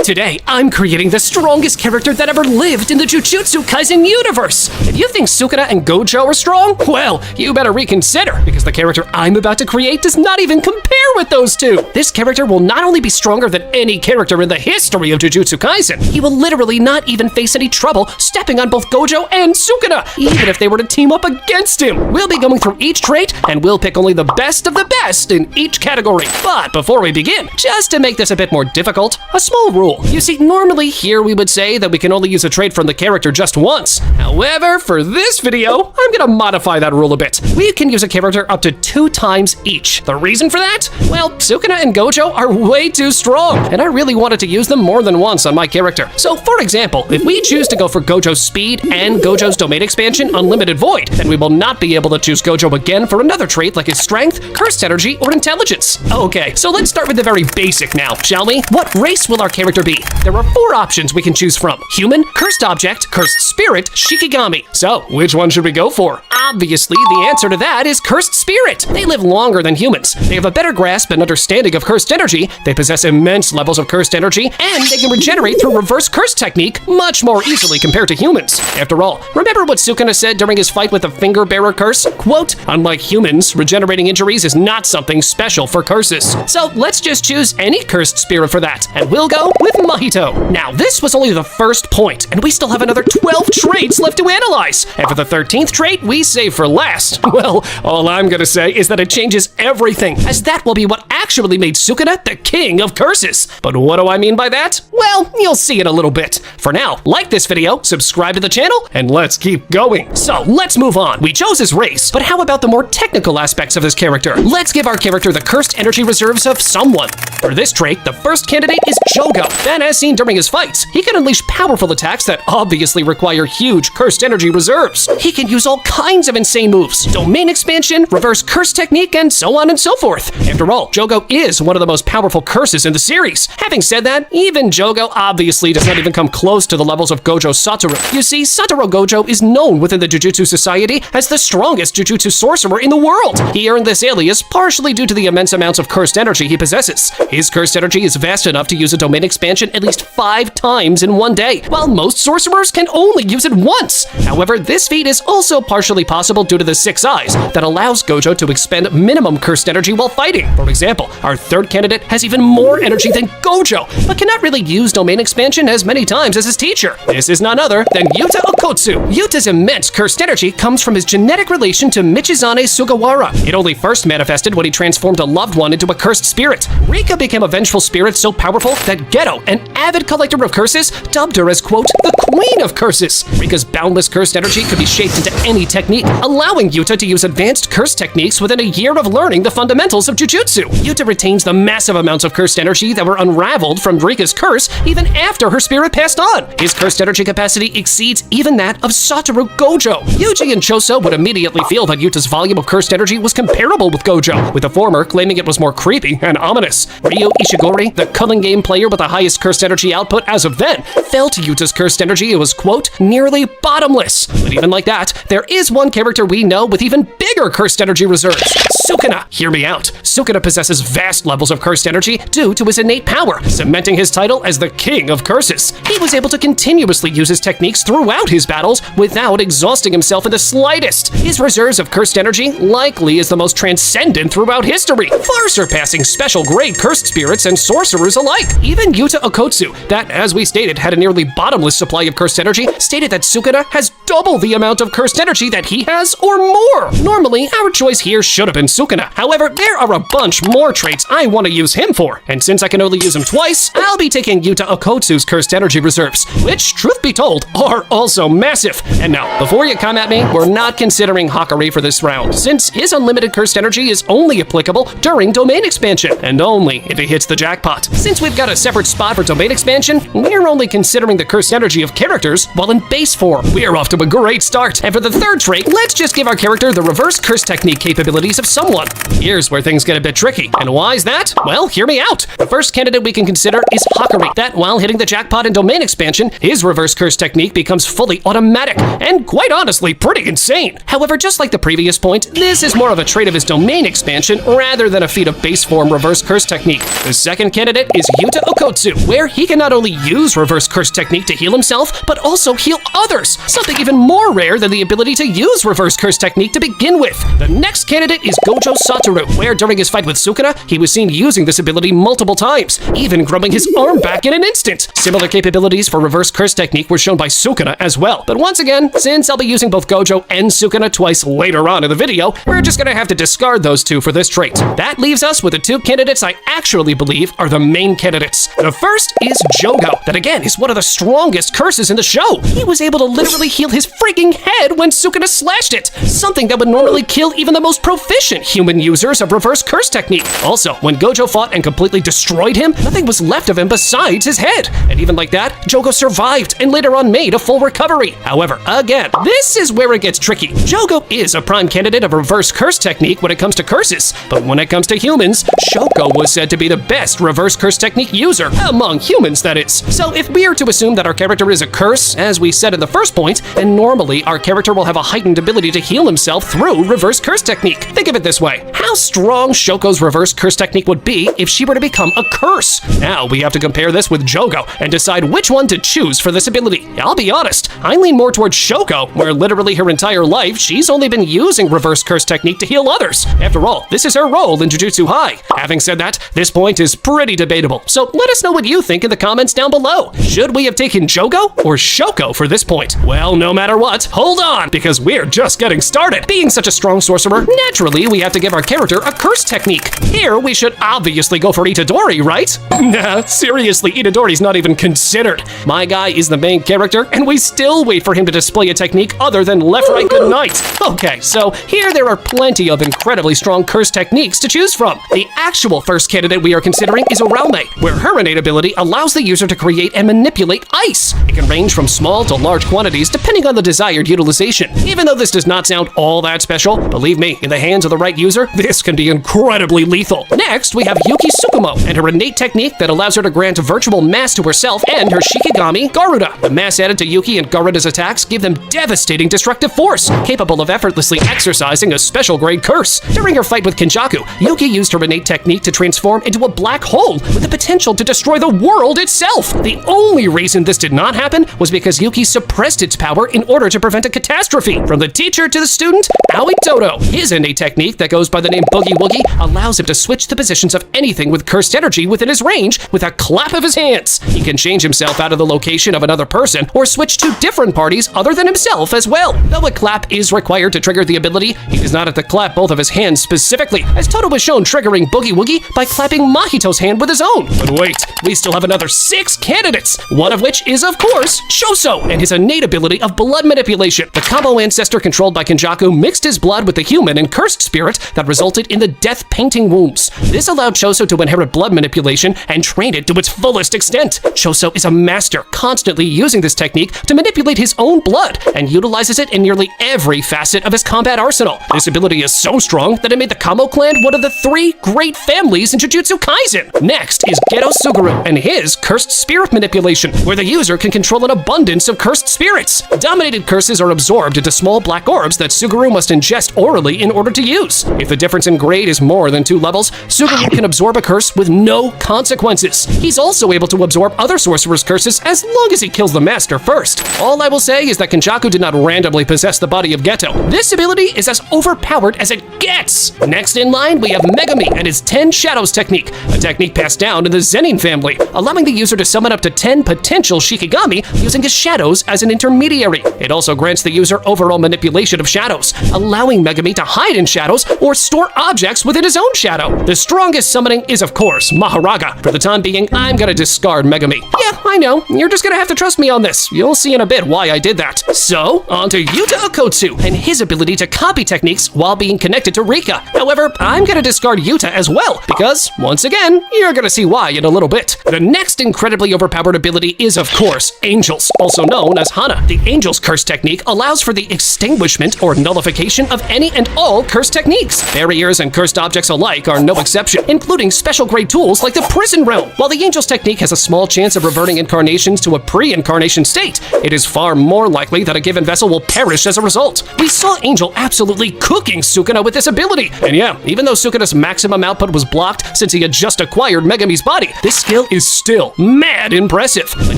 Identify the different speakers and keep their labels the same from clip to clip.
Speaker 1: Today, I'm creating the strongest character that ever lived in the Jujutsu Kaisen universe. If you think Sukuna and Gojo are strong, well, you better reconsider, because the character I'm about to create does not even compare with those two. This character will not only be stronger than any character in the history of Jujutsu Kaisen, he will literally not even face any trouble stepping on both Gojo and Sukuna, even if they were to team up against him. We'll be going through each trait, and we'll pick only the best of the best in each category. But before we begin, just to make this a bit more difficult, a small rule. You see, normally here we would say that we can only use a trait from the character just once. However, for this video, I'm gonna modify that rule a bit. We can use a character up to 2 times each. The reason for that? Well, Sukuna and Gojo are way too strong, and I really wanted to use them more than once on my character. So, for example, if we choose to go for Gojo's speed and Gojo's domain expansion, Unlimited Void, then we will not be able to choose Gojo again for another trait like his strength, cursed energy, or intelligence. Okay, so let's start with the very basic now, shall we? What race will our character be? There are 4 options we can choose from: human, cursed object, cursed spirit, Shikigami. So, which one should we go for? Obviously, the answer to that is cursed spirit. They live longer than humans. They have a better grasp and understanding of cursed energy, they possess immense levels of cursed energy, and they can regenerate through reverse curse technique much more easily compared to humans. After all, remember what Sukuna said during his fight with the finger bearer curse? Quote, "Unlike humans, regenerating injuries is not something special for curses." So let's just choose any cursed spirit for that, and we'll go with Mahito. Now, this was only the first point, and we still have another 12 traits left to analyze. And for the 13th trait, we save for last. Well, all I'm gonna say is that it changes everything, as that will be what actually made Sukuna the king of curses. But what do I mean by that? Well, you'll see in a little bit. For now, like this video, subscribe to the channel, and let's keep going. So let's move on. We chose his race, but how about the more technical aspects of his character? Let's give our character the cursed energy reserves of someone. For this trait, the first candidate is Jogo. Then, as seen during his fights, he can unleash powerful attacks that obviously require huge cursed energy reserves. He can use all kinds of insane moves: domain expansion, reverse curse technique, and so on and so forth. After all, Jogo is one of the most powerful curses in the series. Having said that, even Jogo obviously does not even come close to the levels of Gojo Satoru. You see, Satoru Gojo is known within the Jujutsu Society as the strongest Jujutsu sorcerer in the world. He earned this alias partially due to the immense amounts of cursed energy he possesses. His cursed energy is vast enough to use a domain expansion at least 5 times in one day, while most sorcerers can only use it once. However, this feat is also partially possible due to the 6 eyes that allows Gojo to expend minimum cursed energy while fighting. For example, our third candidate has even more energy than Gojo, but cannot really use domain expansion as many times as his teacher. This is none other than Yuta Okotsu. Yuta's immense cursed energy comes from his genetic relation to Michizane Sugawara. It only first manifested when he transformed a loved one into a cursed spirit. Rika became a vengeful spirit so powerful that Geto, an avid collector of curses, dubbed her as, quote, the queen of curses. Rika's boundless cursed energy could be shaped into any technique, allowing Yuta to use advanced curse techniques within a year of learning the fundamentals of Jujutsu. Yuta retains the massive amounts of cursed energy that were unraveled from Rika's curse even after her spirit passed on. His cursed energy capacity exceeds even that of Satoru Gojo. Yuji and Choso would immediately feel that Yuta's volume of cursed energy was comparable with Gojo, with the former claiming it was more creepy and ominous. Ryu Ishigori, the culling game player with the highest cursed energy output as of then, felt Yuta's cursed energy was, quote, nearly bottomless. But even like that, there is one character we know with even bigger cursed energy reserves: Sukuna. Hear me out. Sukuna possesses vast levels of cursed energy due to his innate power, cementing his title as the king of curses. He was able to continuously use his techniques throughout his battles without exhausting himself in the slightest. His reserves of cursed energy likely is the most transcendent throughout history, far surpassing special grade cursed spirits and sorcerers alike. Even Yuta Okotsu, that, as we stated, had a nearly bottomless supply of cursed energy, stated that Sukuna has double the amount of cursed energy that he has or more. Normally, our choice here should have been Sukuna. However, there are a bunch more traits I want to use him for, and since I can only use him twice, I'll be taking Yuta Okotsu's cursed energy reserves, which, truth be told, are also massive. And now, before you come at me, we're not considering Hakari for this round, since his unlimited cursed energy is only applicable during domain expansion, and only if he hits the jackpot. Since we've got a separate spot for domain expansion, we're only considering the cursed energy of characters while in base form. We're off to a great start, and for the third trait, let's just give our character the reverse curse technique capabilities of someone. Here's where things get a bit tricky. And why is that? Well, hear me out. The first candidate we can consider is Hakari. That while hitting the jackpot in domain expansion, his reverse curse technique becomes fully automatic, and quite honestly, pretty insane. However, just like the previous point, this is more of a trait of his domain expansion rather than a feat of base form reverse curse technique. The second candidate is Yuta Okotsu, where he can not only use reverse curse technique to heal himself, but also heal others, something even more rare than the ability to use reverse curse technique to begin with. The next candidate is Gojo Satoru, where during his fight with Sukuna, he was seen using this ability multiple times, even growing his arm back in an instant. Similar capabilities for reverse curse technique were shown by Sukuna as well. But once again, since I'll be using both Gojo and Sukuna twice later on in the video, we're just gonna have to discard those two for this trait. That leaves us with the two candidates I actually believe are the main candidates. The first is Jogo, that again is one of the strongest curses in the show. He was able to literally heal his freaking head when Sukuna slashed it, something that would normally kill even the most proficient human users of reverse curse technique. Also, when Gojo fought and completely destroyed him, nothing was left of him besides his head. And even like that, Jogo survived and later on made a full recovery. However, again, this is where it gets tricky. Jogo is a prime candidate of reverse curse technique when it comes to curses, but when it comes to humans, Shoko was said to be the best reverse curse technique user, among humans that is. So if we are to assume that our character is a curse, as we said in the first point, then normally our character will have a heightened ability to heal himself through reverse curse technique. Think of it this way. How strong Shoko's reverse curse technique would be if she were to become a curse? Now we have to compare this with Jogo and decide which one to choose for this ability. I'll be honest, I lean more towards Shoko, where literally her entire life she's only been using reverse curse technique to heal others. After all, this is her role in Jujutsu High. Having said that, this point is pretty debatable, so let us know what you think in the comments down below. Should we have taken Jogo or Shoko for this point? Well, no matter what, hold on, because we're just getting started. Being such a strong sorcerer, naturally we have to give our character a curse technique. Here, we should obviously go for Itadori, right? Nah, seriously, Itadori's not even considered. My guy is the main character, and we still wait for him to display a technique other than left, right, good night. Okay, so here there are plenty of incredibly strong curse techniques to choose from. The actual first candidate we are considering is Uraume, where her innate ability allows the user to create and manipulate ice. It can range from small to large quantities depending on the desired utilization. Even though this does not sound all that special, believe me, in the hands of the right user, this can be incredibly lethal. Next, we have Yuki Tsukumo and her innate technique that allows her to grant virtual mass to herself and her Shikigami, Garuda. The mass added to Yuki and Garuda's attacks give them devastating destructive force, capable of effortlessly exercising a special grade curse. During her fight with Kenjaku, Yuki used her innate technique to transform into a black hole with the potential to destroy the world itself. The only reason this did not happen was because Yuki suppressed its power in order to prevent a catastrophe. From the teacher to the student, Aoi Dodo. His innate technique that goes by the name Boogie Woogie allows him to switch the positions of anything with cursed energy within his range with a clap of his hands. He can change himself out of the location of another person or switch to different parties other than himself as well. Though a clap is required to trigger the ability, he does not have to clap both of his hands specifically, as Toto was shown triggering Boogie Woogie by clapping Mahito's hand with his own. But wait, we still have another 6 candidates, one of which is, of course, Choso and his innate ability of blood manipulation. The combo ancestor controlled by Kenjaku mixed his blood with the human and cursed spirit that resulted in the death painting wombs. This allowed Choso to inherit blood manipulation and train it to its fullest extent. Choso is a master, constantly using this technique to manipulate his own blood and utilizes it in nearly every facet of his combat arsenal. This ability is so strong that it made the Kamo clan one of the 3 great families in Jujutsu Kaisen. Next is Geto Suguru and his cursed spirit manipulation, where the user can control an abundance of cursed spirits. Dominated curses are absorbed into small black orbs that Suguru must ingest orally in order to use. If the difference in grade is more than 2 levels, Suguru can absorb a curse with no consequences. He's also able to absorb other sorcerers' curses as long as he kills the master first. All I will say is that Kenjaku did not randomly possess the body of Geto. This ability is as overpowered as it gets. Next in line, we have Megumi and his 10 Shadows technique, a technique passed down in the Zenin family, allowing the user to summon up to 10 potential Shikigami using his shadows as an intermediary. It also grants the user overall manipulation of shadows, allowing Megumi to hide in shadows or store objects within his own shadow. The strongest summoning is, of course, Mahoraga. For the time being, I'm gonna discard Megumi. Yeah, I know, you're just gonna have to trust me on this. You'll see in a bit why I did that. So, on to Yuta Okotsu and his ability to copy techniques while being connected to Rika. However, I'm gonna discard Yuta as well, because, once again, you're gonna see why in a little bit. The next incredibly overpowered ability is, of course, Angels, also known as Hana. The Angels curse technique allows for the extinguishment or nullification of any and all curse techniques. Barriers and cursed objects alike are no exception, including special grade tools like the Prison Realm. While the Angels technique has a small chance of reverting incarnations to a pre-incarnation state, it is far more likely that a given vessel will perish as a result. We saw Angel absolutely cooking Sukuna with this ability, and yeah, even though Sukuna's maximum output was blocked since he had just acquired Megumi's body, this skill is still mad impressive. But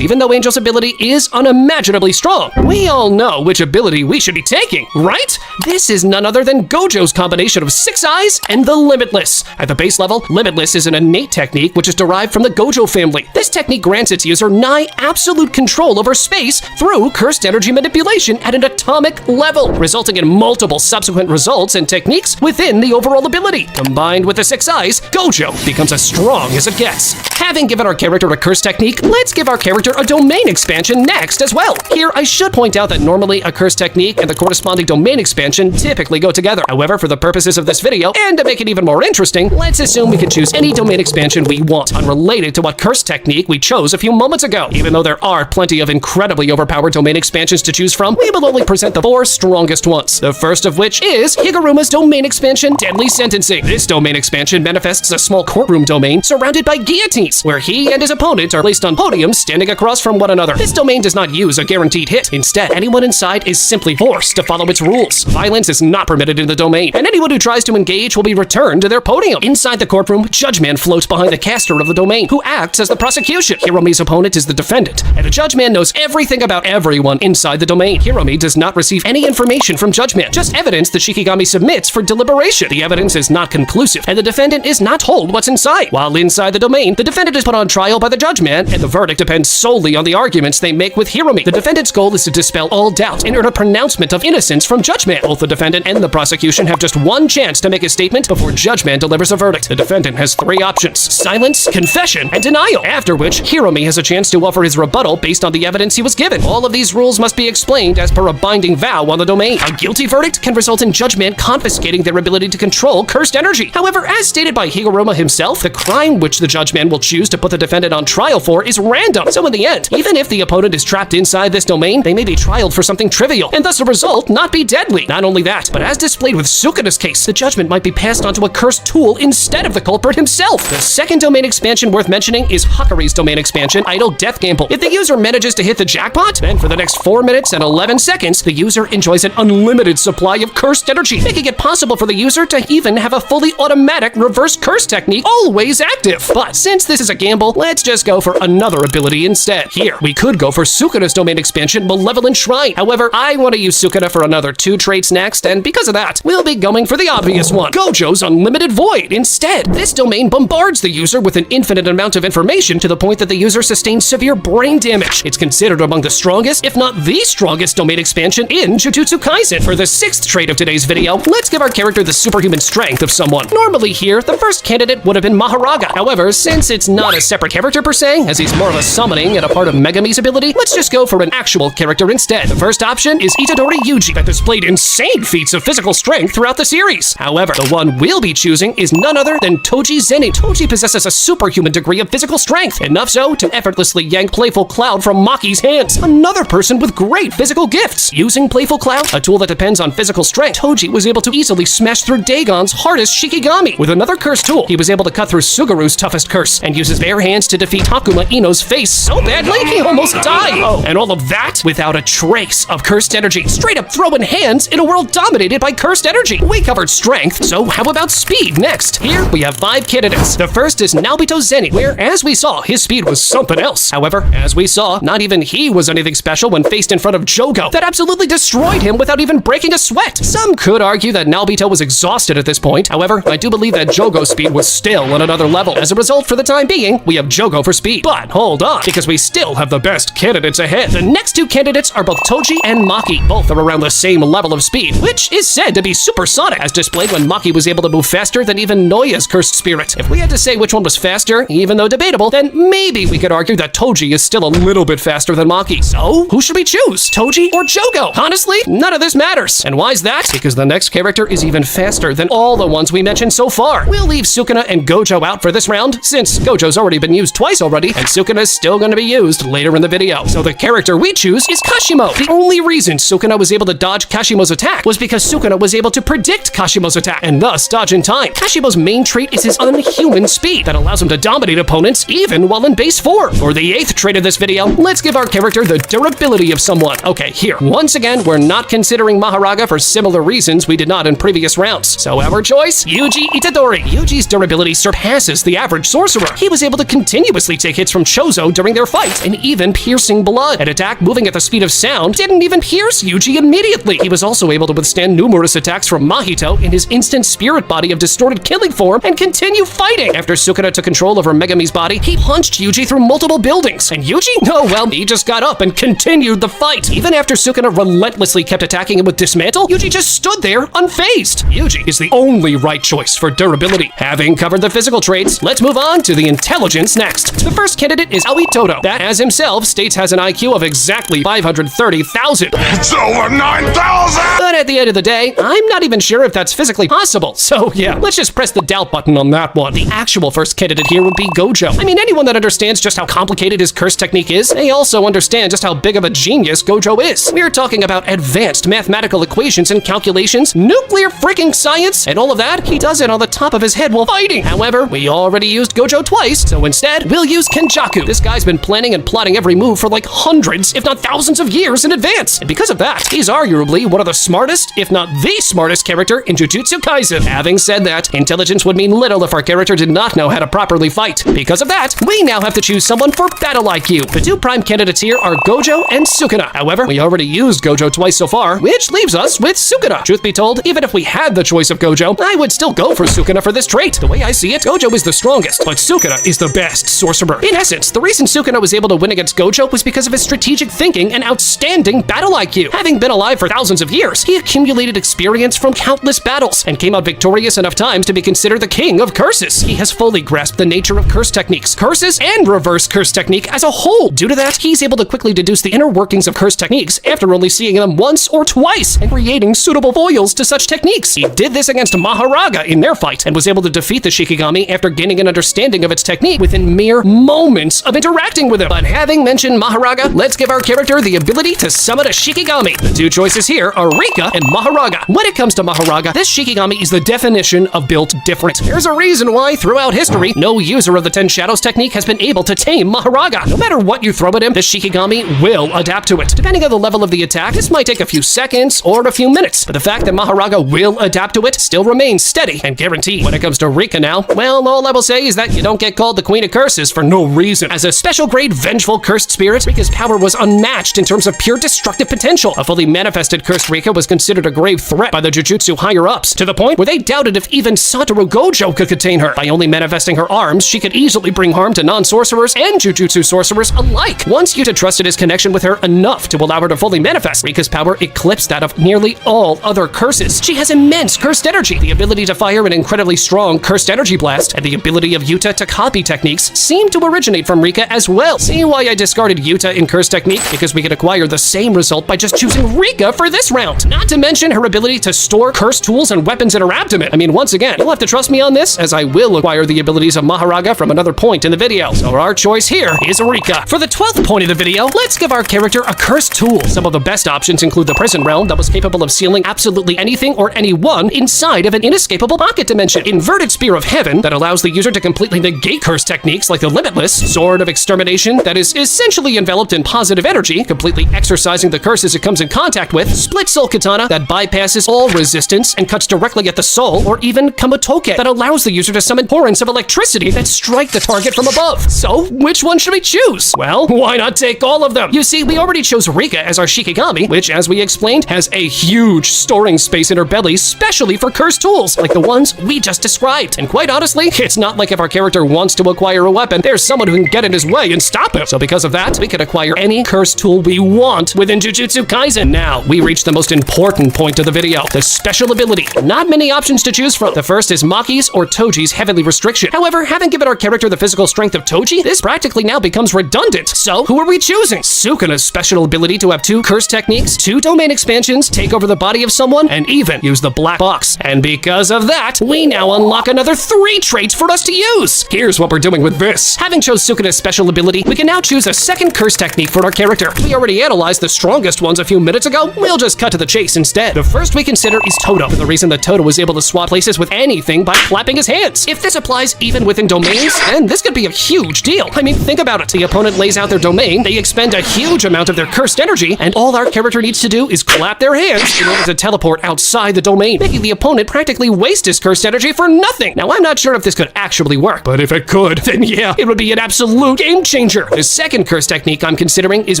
Speaker 1: even though Angel's ability is unimaginably strong, we all know which ability we should be taking, right? This is none other than Gojo's combination of 6 Eyes and the Limitless. At the base level, Limitless is an innate technique which is derived from the Gojo family. This technique grants its user nigh absolute control over space through cursed energy manipulation at an atomic level, resulting in multiple subsequent results and techniques within the overall ability. Combined with the 6 Eyes, Gojo becomes as strong as it gets. Having given our character a curse technique, let's give our character a domain expansion next as well. Here, I should point out that normally a curse technique and the corresponding domain expansion typically go together. However, for the purposes of this video, and to make it even more interesting, let's assume we can choose any domain expansion we want, unrelated to what curse technique we chose a few moments ago. Even though there are plenty of incredibly overpowered domain expansions to choose from, we will only present the 4 strongest ones. The first of which is Higuruma's domain expansion, Deadly Sentencing. This domain expansion manifests a small courtroom domain surrounded by guillotines, where he and his opponent are placed on podiums standing across from one another. This domain does not use a guaranteed hit. Instead, anyone inside is simply forced to follow its rules. Violence is not permitted in the domain, and anyone who tries to engage will be returned to their podium. Inside the courtroom, Judgeman floats behind the caster of the domain, who acts as the prosecution. Hiromi's opponent is the defendant, and the Judgeman knows everything about everyone inside the domain. Hiromi does not receive any information from Judgeman, just evidence that Shikigami submits for deliberation. The evidence is not conclusive, and the defendant is not told what's inside. While inside the domain, the defendant is put on trial by the Judgeman, and the verdict depends solely on the arguments they make with Hiromi. The defendant's goal is to dispel all doubt and earn a pronouncement of innocence from Judgeman. Both the defendant and the prosecution have just one chance to make a statement before Judgeman delivers a verdict. The defendant has 3 options: silence, confession, and denial, after which Hiromi has a chance to offer his rebuttal based on the evidence he was given. All of these rules must be explained as per a binding vow on the domain. A guilty verdict can result in Judgeman confiscating their ability to control cursed energy. However, as stated by Higuruma himself, the crime which the Judgeman will choose to put the defendant on trial for is random. So in the end, even if the opponent is trapped inside this domain, they may be trialed for something trivial, and thus the result not be deadly. Not only that, but as displayed with Sukuna's case, the judgment might be passed on to a cursed tool instead of the culprit himself. The second domain expansion worth mentioning is Hakari's domain expansion, Idle Death Gamble. If the user manages to hit the jackpot, then for the next 4 minutes and 11 seconds, the user enjoys an unlimited supply of cursed energy, making it possible for the user to even have a fully automatic reverse curse technique always active. But since this is a gamble, let's just go for another ability instead. Here, we could go for Sukuna's domain expansion, Malevolent Shrine. However, I want to use Sukuna for another 2 traits next, and because of that, we'll be going for the obvious one, Gojo's Unlimited Void. Instead, this domain bombards the user with an infinite amount of information to the point that the user sustains severe brain damage. It's considered among the strongest, if not the strongest domain expansion in Jujutsu Kaisen. For the 6th trait of today's video, let's give our character the superhuman strength of someone. Normally here, the first candidate would have been Mahoraga. However, since it's not a separate character per se, as he's more of a summoning and a part of Megumi's ability, let's just go for an actual character instead. The first option is Itadori Yuji, that displayed insane feats of physical strength throughout the series. However, the one we'll be choosing is none other than Toji Zenin. Toji possesses a superhuman degree of physical strength, enough so to effortlessly yank Playful Cloud from Maki's hands. Another person with great physical gifts. Using Playful Cloud, a tool that depends on physical strength, Toji was able to easily smash through Dagon's hardest Shikigami. With another curse tool, he was able to cut through Suguru's toughest curse, and use his bare hands to defeat Takuma Ino's face so badly he almost died. Oh, and all of that without a trace of cursed energy. Straight up throwing hands in a world dominated by cursed energy. We covered strength, so how about speed next? Here we have 5 candidates. The first is Naobito Zenin, where, as we saw, his speed was something else. However, as we saw, not even he was anything special when faced in front of Jogo, that absolutely destroyed him without even breaking a sweat. Some could argue that Naobito was exhausted at this point. However, I do believe that Jogo's speed was still on another level. As a result, for the time being, we have Jogo for speed. But hold on, because we still have the best candidates ahead. The next 2 candidates are both Toji and Maki. Both are around the same level of speed, which is said to be supersonic, as displayed when Maki was able to move faster than even Noya's cursed spirit. If we had to say which one was faster, even though debatable, then maybe we could argue think that Toji is still a little bit faster than Maki. So, who should we choose? Toji or Jogo? Honestly, none of this matters. And why is that? Because the next character is even faster than all the ones we mentioned so far. We'll leave Sukuna and Gojo out for this round, since Gojo's already been used twice already, and Sukuna's still going to be used later in the video. So the character we choose is Kashimo. The only reason Sukuna was able to dodge Kashimo's attack was because Sukuna was able to predict Kashimo's attack, and thus dodge in time. Kashimo's main trait is his unhuman speed that allows him to dominate opponents even while in base form. For the 8th trait of this video, let's give our character the durability of someone. Okay, here. Once again, we're not considering Mahoraga for similar reasons we did not in previous rounds. So our choice, Yuji Itadori. Yuji's durability surpasses the average sorcerer. He was able to continuously take hits from Choso during their fight, and even piercing blood. An attack moving at the speed of sound didn't even pierce Yuji immediately. He was also able to withstand numerous attacks from Mahito in his instant spirit body of distorted killing form and continue fighting. After Sukuna took control over Megumi's body, he punched Yuji through multiple buildings. And Yuji? Oh well, he just got up and continued the fight. Even after Sukuna relentlessly kept attacking him with Dismantle, Yuji just stood there unfazed. Yuji is the only right choice for durability. Having covered the physical traits, let's move on to the intelligence next. The first candidate is Aoi Todo, that as himself states has an IQ of exactly 530,000.
Speaker 2: It's over 9,000!
Speaker 1: But at the end of the day, I'm not even sure if that's physically possible. So yeah, let's just press the doubt button on that one. The actual first candidate here would be Gojo. I mean, anyone that understands just how complicated his curse technique is, they also understand just how big of a genius Gojo is. We're talking about advanced mathematical equations and calculations, nuclear freaking science, and all of that, he does it on the top of his head while fighting. However, we already used Gojo twice, so instead, we'll use Kenjaku. This guy's been planning and plotting every move for like hundreds, if not thousands of years in advance. And because of that, he's arguably one of the smartest, if not the smartest character in Jujutsu Kaisen. Having said that, intelligence would mean little if our character did not know how to properly fight. Because of that, we now have to choose someone for battle IQ. The two prime candidates here are Gojo and Sukuna. However, we already used Gojo twice so far, which leaves us with Sukuna. Truth be told, even if we had the choice of Gojo, I would still go for Sukuna for this trait. The way I see it, Gojo is the strongest, but Sukuna is the best sorcerer. In essence, the reason Sukuna was able to win against Gojo was because of his strategic thinking and outstanding battle IQ. Having been alive for thousands of years, he accumulated experience from countless battles and came out victorious enough times to be considered the king of curses. He has fully grasped the nature of curse techniques, curses, and reverse curse technique as a whole. Due to that, he's able to quickly deduce the inner workings of curse techniques after only seeing them once or twice and creating suitable foils to such techniques. He did this against Mahoraga in their fight and was able to defeat the Shikigami after gaining an understanding of its technique within mere moments of interacting with him. But having mentioned Mahoraga, let's give our character the ability to summon a Shikigami. The two choices here are Rika and Mahoraga. When it comes to Mahoraga, this Shikigami is the definition of built different. There's a reason why, throughout history, no user of the Ten Shadows technique has been able to tame Mahoraga. No matter what you throw at him, the Shikigami will adapt to it. Depending on the level of the attack, this might take a few seconds or a few minutes, but the fact that Mahoraga will adapt to it still remains steady and guaranteed. When it comes to Rika now, well, all I will say is that you don't get called the Queen of Curses for no reason. As a special grade vengeful cursed spirit, Rika's power was unmatched in terms of pure destructive potential. A fully manifested cursed Rika was considered a grave threat by the Jujutsu higher-ups, to the point where they doubted if even Satoru Gojo could contain her. By only manifesting her arms, she could easily bring harm to non-sorcerers and Jujutsu sorcerers alike. Once Yuta trusted his connection with her enough to allow her to fully manifest, Rika's power eclipsed that of nearly all other curses. She has immense cursed energy, the ability to fire an incredibly strong cursed energy blast, and the ability of Yuta to copy techniques seem to originate from Rika as well. See why I discarded Yuta in cursed technique? Because we could acquire the same result by just choosing Rika for this round. Not to mention her ability to store cursed tools and weapons in her abdomen. I mean, once again, you'll have to trust me on this, as I will acquire the abilities of Mahoraga from another point in the video. So our choice here is Rika. For the 12th point of the video, let's give our character a cursed tool. Some of the best options include the prison realm that was capable of sealing absolutely anything or anyone inside of an inescapable pocket dimension. Inverted Spear of Heaven that allows the user to completely negate curse techniques like the Limitless. Sword of Extermination that is essentially enveloped in positive energy, completely exorcising the curses it comes in contact with. Split Soul Katana that bypasses all resistance and cuts directly at the soul. Or even Kamotoke that allows the user to summon torrents of electricity that strike the target from above. So, which one should we choose? Well, why not take all of them? You see, we already chose Rika as our Shikigami, which, as we explained, has a huge storing space in her belly, specially for cursed tools, like the ones we just described. And quite honestly, it's not like if our character wants to acquire a weapon, there's someone who can get in his way and stop him. So because of that, we can acquire any cursed tool we want within Jujutsu Kaisen. Now, we reach the most important point of the video, the special ability. Not many options to choose from. The first is Maki's or Toji's Heavenly Restriction. However, having given our character the physical strength of Toji, this practically practically now becomes redundant. So, who are we choosing? Sukuna's special ability to have 2 curse techniques, 2 domain expansions, take over the body of someone, and even use the black box. And because of that, we now unlock another 3 traits for us to use. Here's what we're doing with this. Having chose Sukuna's special ability, we can now choose a second curse technique for our character. We already analyzed the strongest ones a few minutes ago. We'll just cut to the chase instead. The first we consider is Toto, for the reason that Toto was able to swap places with anything by clapping his hands. If this applies even within domains, then this could be a huge deal. I mean, think about it. The opponent lays out their domain, they expend a huge amount of their cursed energy, and all our character needs to do is clap their hands in order to teleport outside the domain, making the opponent practically waste his cursed energy for nothing. Now, I'm not sure if this could actually work, but if it could, then yeah, it would be an absolute game changer. The second curse technique I'm considering is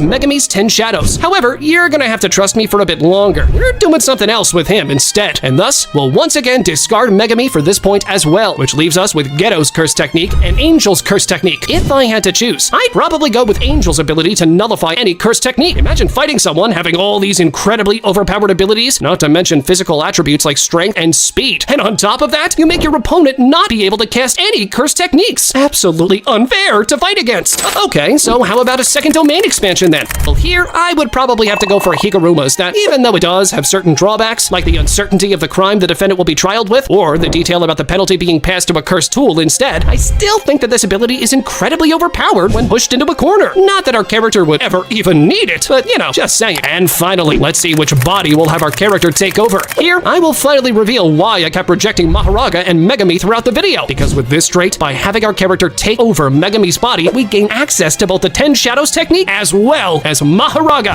Speaker 1: Megumi's 10 Shadows. However, you're gonna have to trust me for a bit longer. We're doing something else with him instead, and thus, we'll once again discard Megumi for this point as well, which leaves us with Geto's curse technique and Angel's curse technique. If I had to choose, I'd probably go with Angel's ability to nullify any curse technique. Imagine fighting someone having all these incredibly overpowered abilities, not to mention physical attributes like strength and speed. And on top of that, you make your opponent not be able to cast any curse techniques. Absolutely unfair to fight against. Okay, so how about a second domain expansion then? Well, here, I would probably have to go for Higuruma's that, even though it does have certain drawbacks, like the uncertainty of the crime the defendant will be trialed with, or the detail about the penalty being passed to a cursed tool instead, I still think that this ability is incredibly overpowered when pushed into a corner. Not that our character would ever even need it, but you know, just saying. And finally, let's see which body will have our character take over. Here, I will finally reveal why I kept rejecting Mahoraga and Megumi throughout the video, because with this trait, by having our character take over Megumi's body, we gain access to both the 10 Shadows technique as well as Mahoraga.